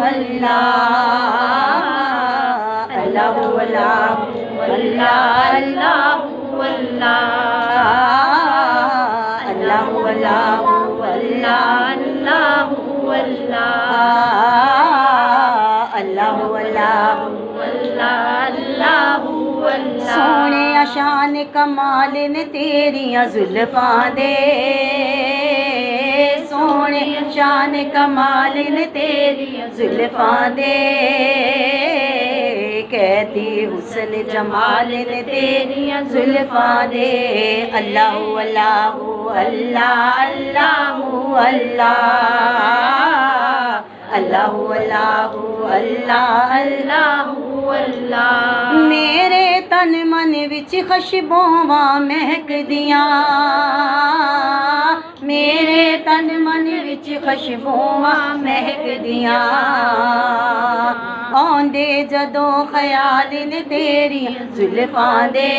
अल्लाह अल्लाहु अल्लाहु अल्लाह अल्लाहु अल्लाह अल्लाहु अल्लाहु अल्लाह अल्लाहु अल्लाह अल्लाहु अल्लाहु अल्लाहु अल्लाह। सोने शान कमाल ने तेरियां जुल्फां दे, सोने शान कमाल ने तेरियां जुल्फां दे, कहती हुस्न जमाल ने तेरियां जुल्फां दे। अल्लाहु अल्लाहु अल्लाह अल्लाहु अल्लाह अल्लाहु अल्लाहु अल्लाह अल्लाहु अल्लाह। मेरे तन मन विच खुशबूवां महकदियां, मेरे तन मन विच खुशबूवां महकदियां, आंदे जदों ख्याल ने तेरियां जुल्फां दे,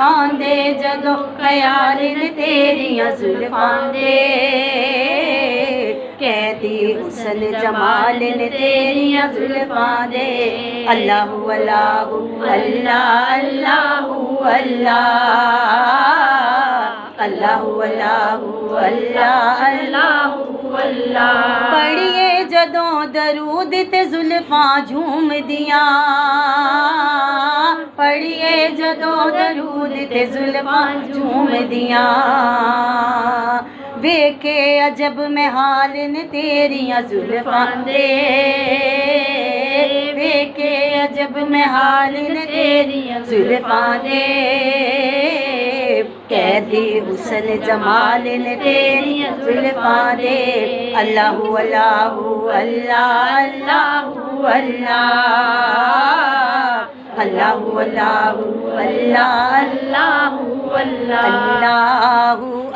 आंदे जदों ख्याल ने तेरियां जुल्फां दे, कहती हुस्न जमाल ने तेरियां जुल्फां दे। अल्लाहु अल्लाहु अल्लाह अल्लाहु अल्लाह अल्लाहु अल्लाहु अल्लाह अल्लाहु अल्लाह। पढ़िए जदों दरूद ते जुल्फां झूमदियां, पढ़िए जदों दरूद ते जुल्फां झूमदियां, वेखे अजब में हाल ने तेरियां जुल्फां दे, वेखे अजब में हाल ने तेरियां जुल्फां दे, कहती हुस्न जमाल ने तेरियां जुल्फां दे। अल्लाहु अल्लाहु अल्लाह अल्लाहु अल्लाह अल्लाहु अल्लाहु अल्लाह अल्लाहु अल्लाह।